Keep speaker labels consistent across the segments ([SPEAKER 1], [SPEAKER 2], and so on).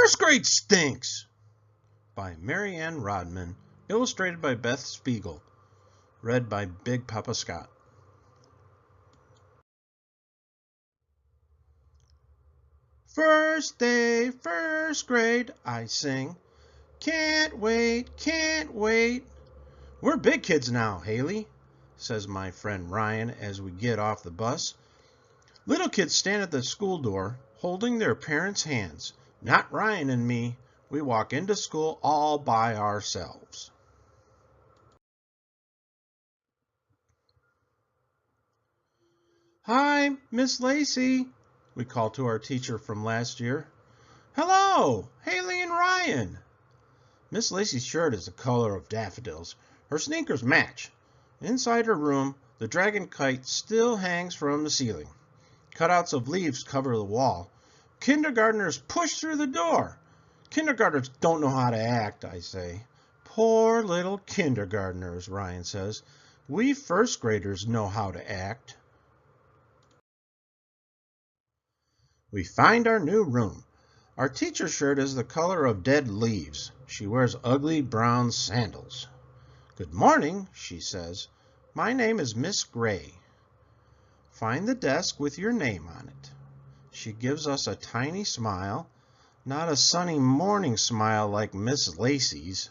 [SPEAKER 1] First grade stinks! By Mary Ann Rodman, illustrated by Beth Spiegel, read by Big Papa Scott. First day, first grade, I sing. Can't wait, can't wait. We're big kids now, Haley, says my friend Ryan as we get off the bus. Little kids stand at the school door, holding their parents' hands. Not Ryan and me. We walk into school all by ourselves. Hi, Miss Lacey, we call to our teacher from last year. Hello, Haley and Ryan. Miss Lacey's shirt is the color of daffodils. Her sneakers match. Inside her room, the dragon kite still hangs from the ceiling. Cutouts of leaves cover the wall. Kindergartners push through the door. Kindergartners don't know how to act, I say. Poor little kindergartners, Ryan says. We first graders know how to act. We find our new room. Our teacher's shirt is the color of dead leaves. She wears ugly brown sandals. Good morning, she says. My name is Miss Gray. Find the desk with your name on it. She gives us a tiny smile, not a sunny morning smile like Miss Lacey's.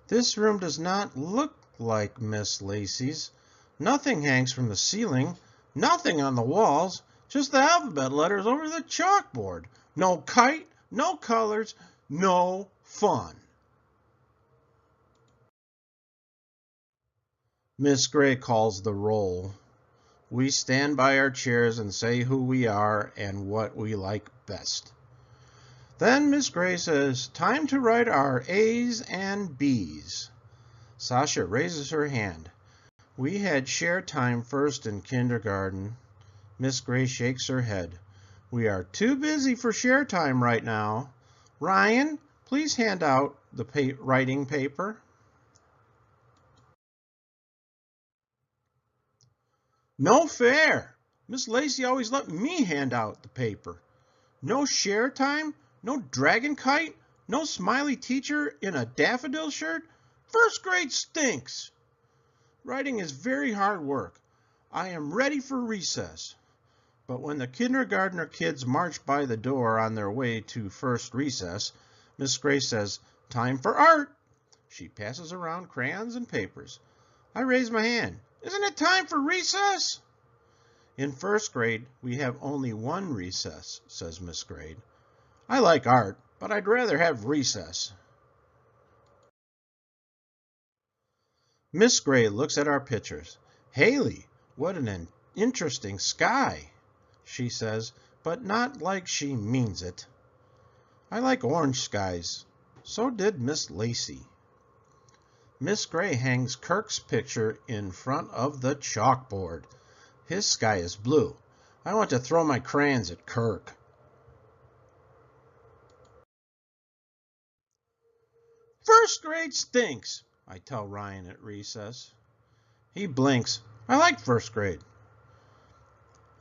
[SPEAKER 1] This room does not look like Miss Lacey's. Nothing hangs from the ceiling, nothing on the walls, just the alphabet letters over the chalkboard. No kite, no colors, no fun. Miss Gray calls the roll. We stand by our chairs and say who we are and what we like best. Then Miss Gray says, time to write our A's and B's. Sasha raises her hand. We had share time first in kindergarten. Miss Gray shakes her head. We are too busy for share time right now. Ryan, please hand out the writing paper. No fair. Miss Lacey always let me hand out the paper. No share time, no dragon kite, no smiley teacher in a daffodil shirt. First grade stinks. Writing is very hard work. I am ready for recess. But when the kindergartner kids march by the door on their way to first recess, Miss Gray says, time for art. She passes around crayons and papers. I raise my hand. Isn't it time for recess? In first grade, we have only one recess, says Miss Gray. I like art, but I'd rather have recess. Miss Gray looks at our pictures. Haley, what an interesting sky, she says, but not like she means it. I like orange skies. So did Miss Lacey. Miss Gray hangs Kirk's picture in front of the chalkboard. His sky is blue. I want to throw my crayons at Kirk. First grade stinks, I tell Ryan at recess. He blinks. I like first grade.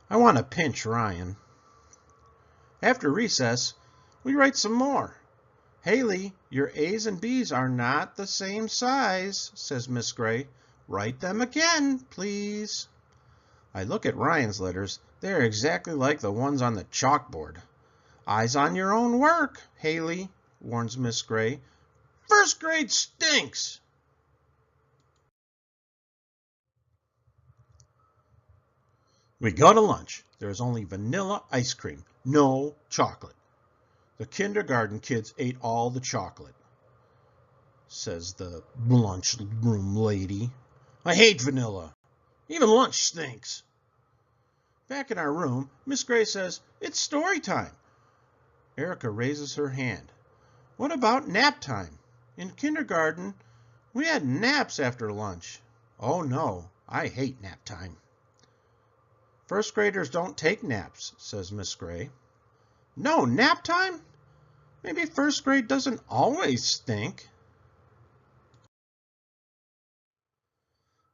[SPEAKER 1] I want to pinch Ryan. After recess, we write some more. Haley, your A's and B's are not the same size, says Miss Gray. Write them again, please. I look at Ryan's letters. They are exactly like the ones on the chalkboard. Eyes on your own work, Haley, warns Miss Gray. First grade stinks. We go to lunch. There is only vanilla ice cream, no chocolate. The kindergarten kids ate all the chocolate, says the lunchroom lady. I hate vanilla. Even lunch stinks. Back in our room, Miss Gray says, it's story time. Erica raises her hand. What about nap time? In kindergarten, we had naps after lunch. Oh no, I hate nap time. First graders don't take naps, says Miss Gray. No, nap time? Maybe first grade doesn't always stink.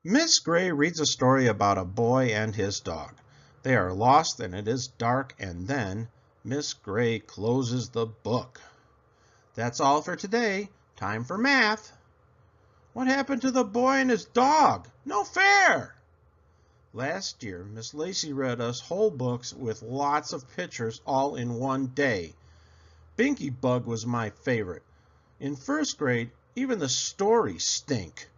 [SPEAKER 1] Miss Gray reads a story about a boy and his dog. They are lost and it is dark, and then Miss Gray closes the book. That's all for today. Time for math. What happened to the boy and his dog? No fair! Last year, Miss Lacey read us whole books with lots of pictures all in one day. Binky Bug was my favorite. In first grade, even the stories stink.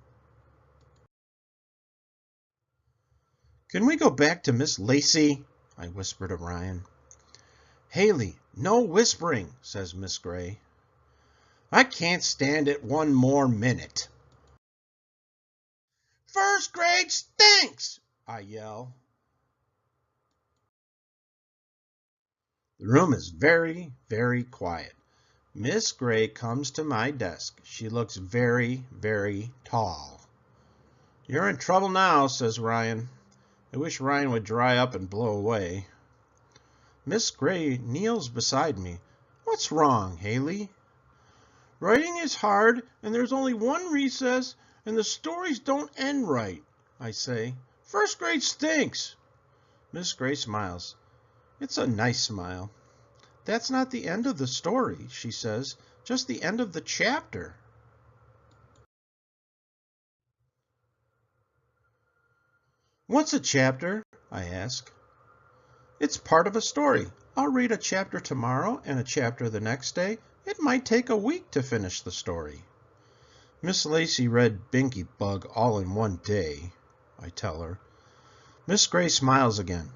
[SPEAKER 1] Can we go back to Miss Lacey? I whispered to Ryan. Haley, no whispering, says Miss Gray. I can't stand it one more minute. First grade stinks, I yell. The room is very, very quiet. Miss Gray comes to my desk. She looks very, very tall. You're in trouble now, says Ryan. I wish Ryan would dry up and blow away. Miss Gray kneels beside me. What's wrong, Haley? Writing is hard, and there's only one recess, and the stories don't end right, I say. First grade stinks. Miss Gray smiles. It's a nice smile. That's not the end of the story, she says, just the end of the chapter. What's a chapter? I ask. It's part of a story. I'll read a chapter tomorrow and a chapter the next day. It might take a week to finish the story. Miss Lacey read Binky Bug all in one day, I tell her. Miss Gray smiles again.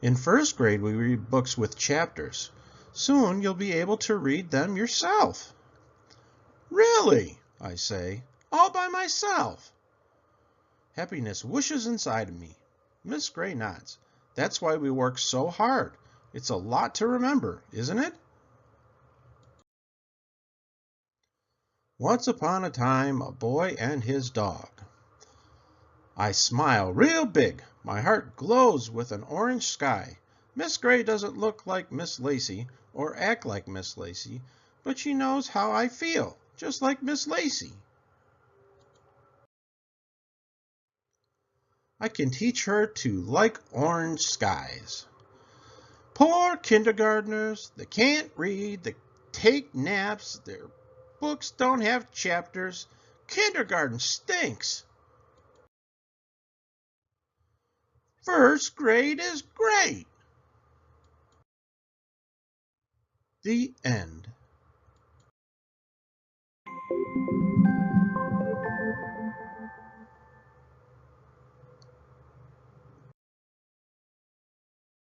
[SPEAKER 1] In first grade, we read books with chapters. Soon you'll be able to read them yourself. Really? I say. All by myself. Happiness whooshes inside of me. Miss Gray nods. That's why we work so hard. It's a lot to remember, isn't it? Once upon a time, a boy and his dog. I smile real big. My heart glows with an orange sky. Miss Gray doesn't look like Miss Lacey or act like Miss Lacey, but she knows how I feel, just like Miss Lacey. I can teach her to like orange skies. Poor kindergartners, they can't read, they take naps, their books don't have chapters. Kindergarten stinks. First grade is great. The end.